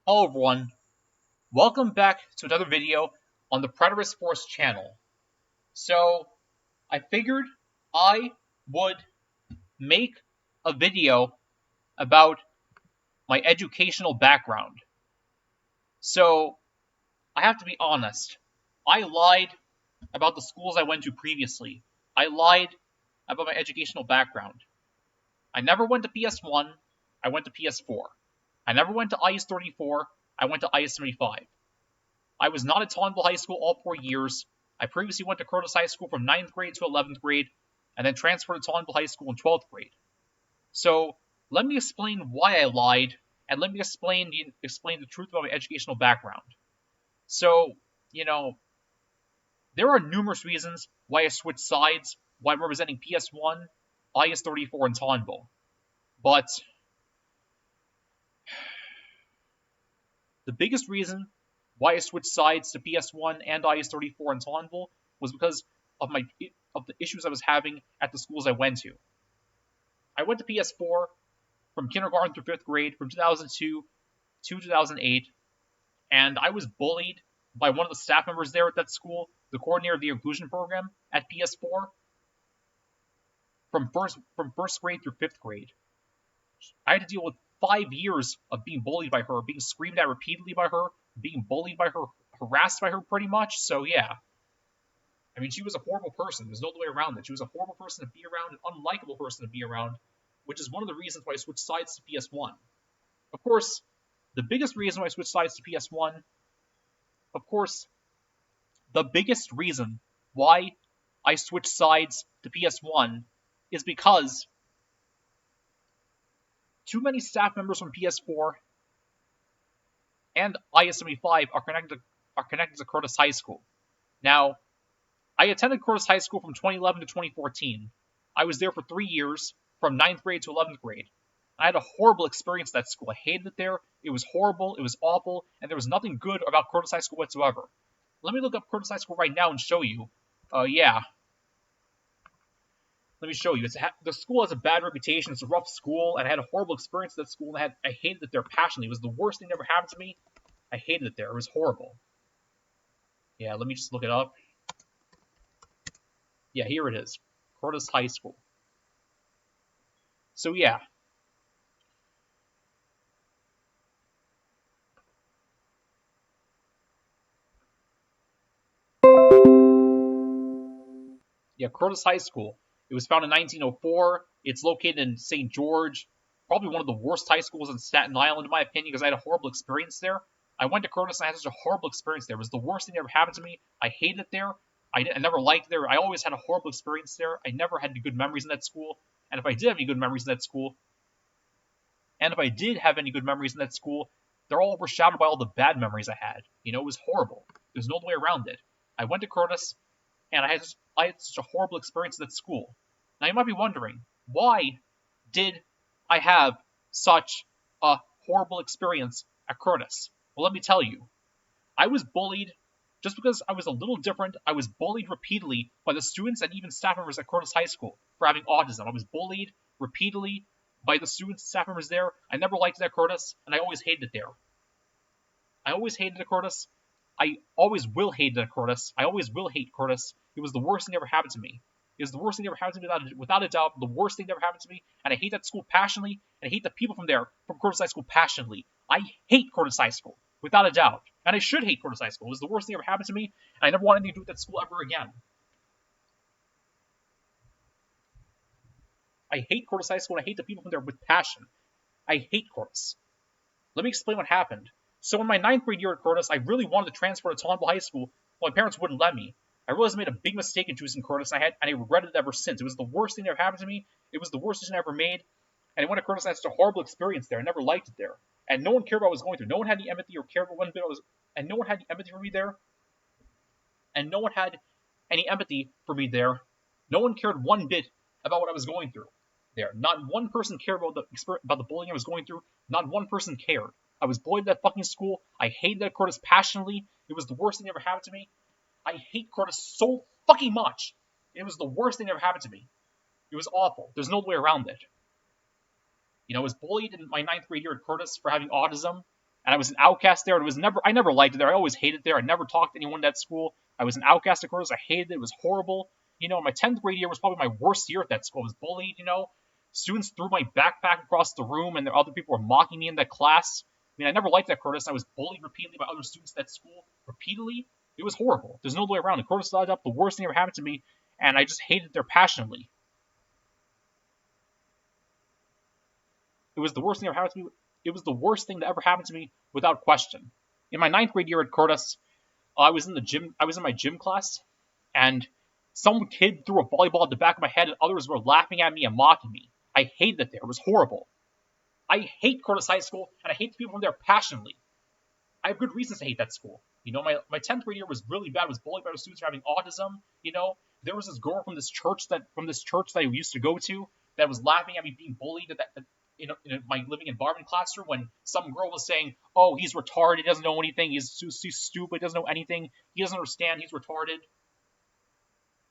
Hello everyone, welcome back to another video on the Preterist Force channel. So, I figured I would make a video about my educational background. So, I have to be honest, I lied about the schools I went to previously. I lied about my educational background. I never went to PS1, I went to PS4. I never went to IS-34, I went to IS-75. I was not at Tonneville High School all 4 years. I previously went to Curtis High School from 9th grade to 11th grade, and then transferred to Tonneville High School in 12th grade. So, let me explain why I lied, and let me explain the truth about my educational background. So, you know, there are numerous reasons why I switched sides, why I'm representing PS1, IS-34, and Tonneville. But the biggest reason why I switched sides to PS1 and IS-34 and Tonneville was because of the issues I was having at the schools I went to. I went to PS4 from kindergarten through 5th grade from 2002 to 2008, and I was bullied by one of the staff members there at that school, the coordinator of the inclusion program at PS4, from first grade through 5th grade. I had to deal with 5 years of being bullied by her, being screamed at repeatedly by her, being bullied by her, harassed by her pretty much. So yeah. I mean, she was a horrible person. There's no other way around it. She was a horrible person to be around, an unlikable person to be around, which is one of the reasons why I switched sides to PS1. Of course, the biggest reason why I switched sides to PS1, of course, the biggest reason why I switched sides to PS1 is because too many staff members from PS4 and IS-75 are connected to Curtis High School. Now, I attended Curtis High School from 2011 to 2014. I was there for 3 years, from 9th grade to 11th grade. I had a horrible experience at that school. I hated it there. It was horrible. It was awful. And there was nothing good about Curtis High School whatsoever. Let me look up Curtis High School right now and show you. Yeah. Let me show you. The school has a bad reputation. It's a rough school, and I had a horrible experience at that school, and I hated it there passionately. It was the worst thing that ever happened to me. I hated it there. It was horrible. Yeah, let me just look it up. Yeah, here it is. Curtis High School. So yeah. Yeah, Curtis High School. It was founded in 1904. It's located in St. George. Probably one of the worst high schools in Staten Island, in my opinion, because I had a horrible experience there. I went to Curtis and I had such a horrible experience there. It was the worst thing that ever happened to me. I hated it there. I never liked it there. I always had a horrible experience there. I never had any good memories in that school. And if I did have any good memories in that school, they're all overshadowed by all the bad memories I had. It was horrible. There's no way around it. I went to Curtis, and I had such a horrible experience at that school. Now you might be wondering, why did I have such a horrible experience at Curtis? Well, let me tell you. I was bullied just because I was a little different. I was bullied repeatedly by the students and even staff members at Curtis High School for having autism. I was bullied repeatedly by the students and staff members there. I never liked it at Curtis, and I always hated it there. I always hated it at Curtis. I always will hate it at Curtis. I always will hate Curtis. It was the worst thing that ever happened to me. It was the worst thing that ever happened to me, without a doubt, the worst thing that ever happened to me. And I hate that school passionately, and I hate the people from there, from Curtis High School passionately. I hate Curtis High School, without a doubt. And I should hate Curtis High School. It was the worst thing that ever happened to me, and I never want anything to do with that school ever again. I hate Curtis High School, and I hate the people from there with passion. I hate Curtis. Let me explain what happened. So in my 9th grade year at Curtis, I really wanted to transfer to Tonneville High School, but my parents wouldn't let me. I realized I made a big mistake in choosing Curtis, and I regretted it ever since. It was the worst thing that ever happened to me. It was the worst decision I ever made. And I went to Curtis, and I had such a horrible experience there. I never liked it there. And no one cared what I was going through. No one had any empathy or cared what and no one had any empathy for me there. And no one had any empathy for me there. No one cared one bit about what I was going through there. Not one person cared about the bullying I was going through. Not one person cared. I was bullied at that fucking school. I hated that Curtis passionately. It was the worst thing that ever happened to me. I hate Curtis so fucking much. It was the worst thing that ever happened to me. It was awful. There's no way around it. I was bullied in my 9th grade year at Curtis for having autism. and I was an outcast there. I never liked it there. I always hated it there. I never talked to anyone at school. I was an outcast at Curtis. I hated it. It was horrible. My 10th grade year was probably my worst year at that school. I was bullied. Students threw my backpack across the room, and other people were mocking me in that class. I never liked that Curtis. I was bullied repeatedly by other students at school. Repeatedly. It was horrible. There's no way around it. Curtis ended up the worst thing ever happened to me, and I just hated it there passionately. It was the worst thing that ever happened to me. It was the worst thing that ever happened to me, without question. In my 9th grade year at Curtis, I was in the gym. I was in my gym class, and some kid threw a volleyball at the back of my head, and others were laughing at me and mocking me. I hated it there. It was horrible. I hate Curtis High School, and I hate the people from there passionately. I have good reasons to hate that school. My 10th grade year was really bad. I was bullied by the students for having autism. There was this girl from this church that I used to go to that was laughing at me being bullied in my living environment classroom when some girl was saying, "Oh, he's retarded. He doesn't know anything. He's stupid. He doesn't know anything. He doesn't understand. He's retarded."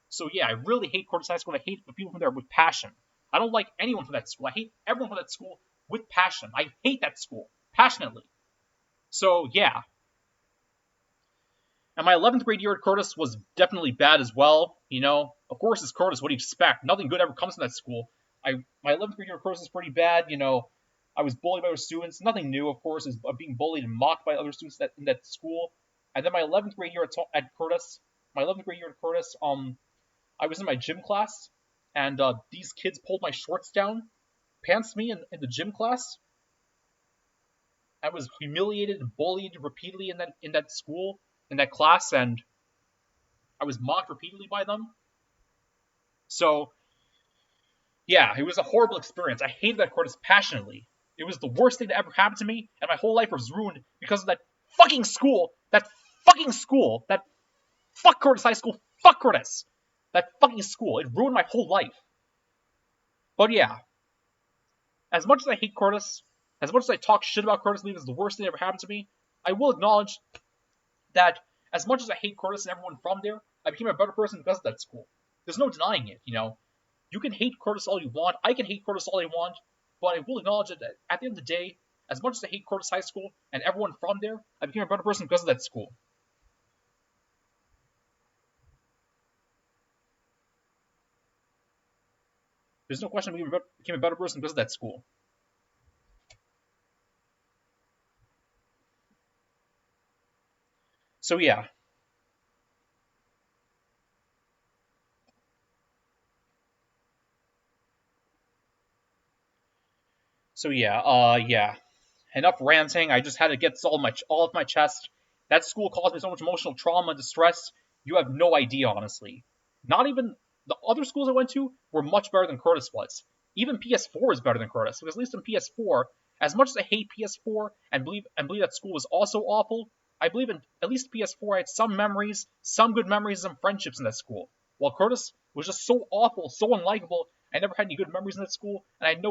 So yeah, I really hate Curtis High School. And I hate the people from there with passion. I don't like anyone from that school. I hate everyone from that school with passion. I hate that school passionately. So yeah. And my 11th grade year at Curtis was definitely bad as well. Of course it's Curtis. What do you expect? Nothing good ever comes from that school. My 11th grade year at Curtis is pretty bad. I was bullied by other students. Nothing new, of course, is being bullied and mocked by other students in that school. And then my 11th grade year at Curtis, I was in my gym class, and these kids pulled my shorts down, pantsed me in the gym class. I was humiliated and bullied repeatedly in that school, in that class, and I was mocked repeatedly by them. So, yeah, it was a horrible experience. I hated that Curtis passionately. It was the worst thing that ever happened to me, and my whole life was ruined because of that fucking school. That fuck Curtis High School. Fuck Curtis. That fucking school. It ruined my whole life. But yeah, as much as I hate Curtis, as much as I talk shit about Curtis, believe it's the worst thing that ever happened to me, I will acknowledge that as much as I hate Curtis and everyone from there, I became a better person because of that school. There's no denying it, You can hate Curtis all you want. I can hate Curtis all I want. But I will acknowledge that at the end of the day, as much as I hate Curtis High School and everyone from there, I became a better person because of that school. There's no question I became a better person because of that school. So yeah. Yeah. Enough ranting. I just had to get all of my chest. That school caused me so much emotional trauma and distress. You have no idea, honestly. Not even the other schools I went to were much better than Curtis was. Even PS4 is better than Curtis, because at least in PS4, as much as I hate PS4 and believe that school was also awful, I believe in at least PS4 I had some memories, some good memories, and friendships in that school. While Curtis was just so awful, so unlikable, I never had any good memories in that school, and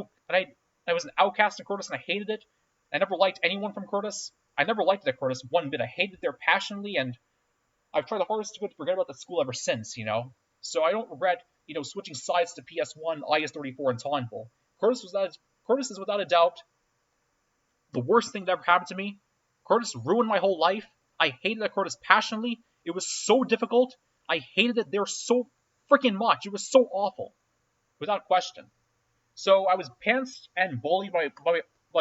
I was an outcast in Curtis and I hated it. I never liked anyone from Curtis. I never liked it at Curtis one bit. I hated it there passionately, and I've tried the hardest to forget about the school ever since, So I don't regret, switching sides to PS1, IS-34, and Tauntville. Curtis is without a doubt the worst thing that ever happened to me. Curtis ruined my whole life. I hated that Curtis passionately. It was so difficult. I hated it there so freaking much. It was so awful, without question. So I was pantsed and bullied by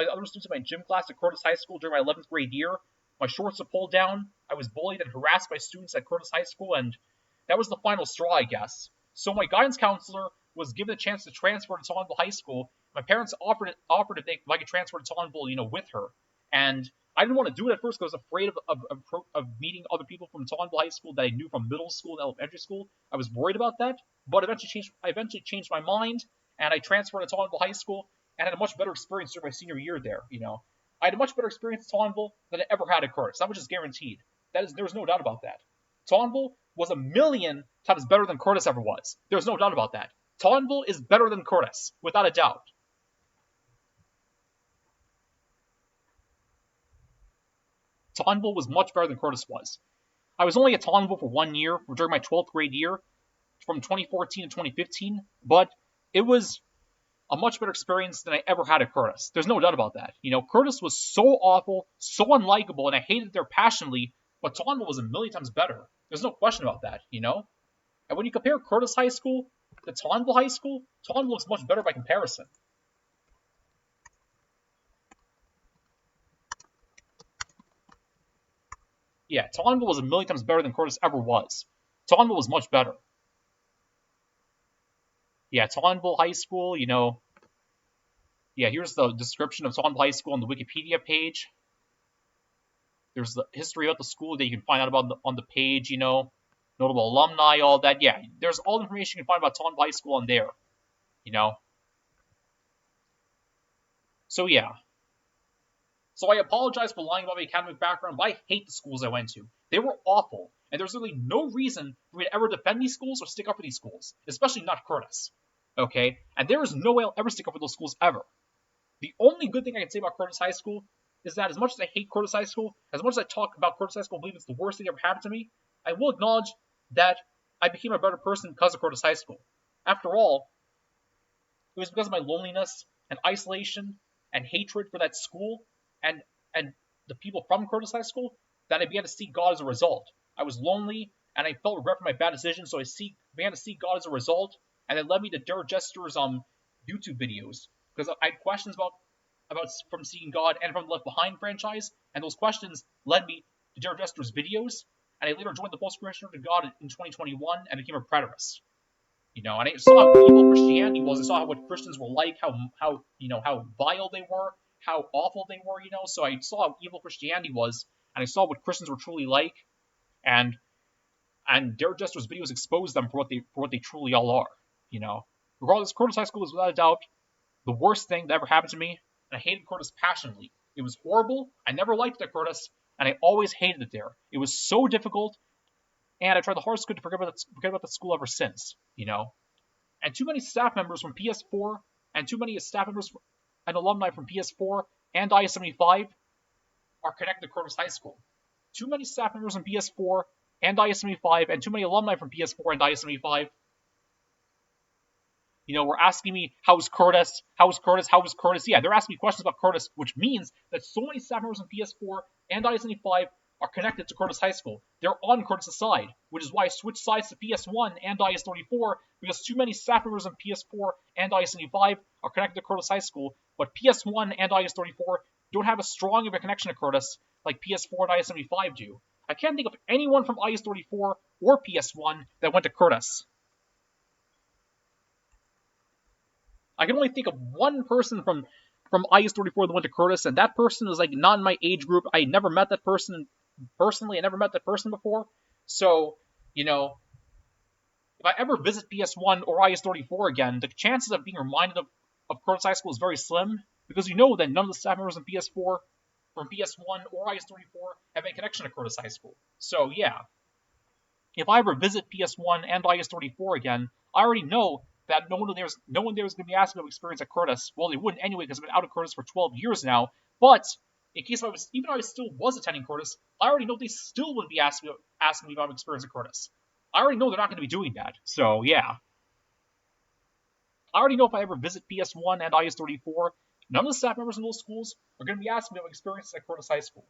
other students in my gym class at Curtis High School during my 11th grade year. My shorts were pulled down. I was bullied and harassed by students at Curtis High School, and that was the final straw, I guess. So my guidance counselor was given a chance to transfer to Tauntville High School. My parents offered if I could transfer to Tauntville, with her. And I didn't want to do it at first because I was afraid of meeting other people from Tauntville High School that I knew from middle school and elementary school. I was worried about that, but I eventually changed my mind, and I transferred to Tauntville High School and had a much better experience during my senior year there. I had a much better experience at Tauntville than I ever had at Curtis. That was just guaranteed. There's no doubt about that. Tauntville was a million times better than Curtis ever was. There's no doubt about that. Tauntville is better than Curtis, without a doubt. Tauntville was much better than Curtis was. I was only at Tauntville for 1 year, during my 12th grade year, from 2014 to 2015, but it was a much better experience than I ever had at Curtis. There's no doubt about that. Curtis was so awful, so unlikable, and I hated it there passionately, but Toronville was a million times better. There's no question about that, And when you compare Curtis High School to Toronville High School, Toronville looks much better by comparison. Yeah, Toronville was a million times better than Curtis ever was. Toronville was much better. Yeah, Toronville High School, yeah, here's the description of Toronville High School on the Wikipedia page. There's the history of the school that you can find out about on the page, notable alumni, all that. Yeah, there's all the information you can find about Toronville High School on there, So, yeah. So I apologize for lying about my academic background, but I hate the schools I went to. They were awful, and there's really no reason for me to ever defend these schools or stick up for these schools, especially not Curtis. Okay? And there is no way I'll ever stick up for those schools ever. The only good thing I can say about Curtis High School is that as much as I hate Curtis High School, as much as I talk about Curtis High School and believe it's the worst thing that ever happened to me, I will acknowledge that I became a better person because of Curtis High School. After all, it was because of my loneliness and isolation and hatred for that school and the people from Curtis High School that I began to seek God as a result. I was lonely and I felt regret for my bad decisions, so I began to seek God as a result, and it led me to Derek Jester's YouTube videos because I had questions about from Seeking God and from the Left Behind franchise, and those questions led me to Derek Jester's videos, and I later joined the Post-Christian Church of God in 2021 and became a preterist. And I saw how evil Christianity was. I saw what Christians were like, how vile they were, how awful they were. So I saw how evil Christianity was, and I saw what Christians were truly like, and Derek Jester's videos exposed them for what they truly all are. Regardless, Curtis High School is without a doubt the worst thing that ever happened to me, and I hated Curtis passionately. It was horrible. I never liked it at Curtis, and I always hated it there. It was so difficult, and I tried the hardest I could to forget about the school ever since. And too many staff members from PS4 and too many staff members and alumni from PS4 and IS-75 are connected to Curtis High School. Too many staff members from PS4 and IS-75 and too many alumni from PS4 and IS-75 were asking me, how's Curtis? How's Curtis? How's Curtis? Yeah, they're asking me questions about Curtis, which means that so many staff members from PS4 and IS-75 are connected to Curtis High School. They're on Curtis' side, which is why I switched sides to PS1 and IS-34, because too many staff members on PS4 and IS-75 are connected to Curtis High School, but PS1 and IS-34 don't have as strong of a connection to Curtis like PS4 and IS-75 do. I can't think of anyone from IS-34 or PS1 that went to Curtis. I can only think of one person from IS-34 that went to Curtis, and that person is not in my age group. I never met that person personally. I never met that person before. So, if I ever visit PS1 or IS-34 again, the chances of being reminded of Curtis High School is very slim, because that none of the staff members in PS4 from PS1 or IS-34 have any connection to Curtis High School. So, yeah. If I ever visit PS1 and IS-34 again, I already know that no one there is going to be asking about experience at Curtis. Well, they wouldn't anyway, because I've been out of Curtis for 12 years now. But in case even though I still was attending Curtis, I already know they still wouldn't be asking me about my experience at Curtis. I already know they're not going to be doing that. So yeah, I already know if I ever visit PS1 and IS-34, none of the staff members in those schools are going to be asking me about my experiences at Curtis High School.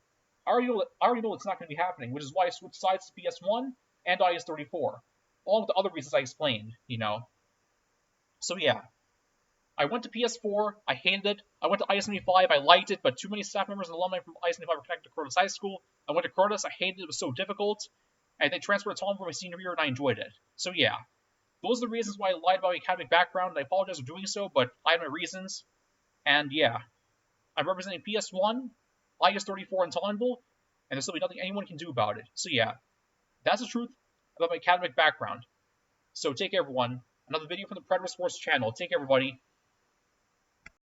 I already know it's not going to be happening, which is why I switched sides to PS1 and IS-34, along with the other reasons I explained. So yeah, I went to PS4, I hated it. I went to IS-75, I liked it, but too many staff members and alumni from IS-75 were connected to Curtis High School. I went to Curtis, I hated it, it was so difficult, and they transferred to Tom for my senior year, and I enjoyed it. So yeah, those are the reasons why I lied about my academic background, and I apologize for doing so, but I had my reasons. And yeah, I'm representing PS1, IS-34, and Toronville, and there's simply nothing anyone can do about it. So yeah, that's the truth about my academic background. So take care, everyone. Another video from the Predator Sports channel. Take care, everybody.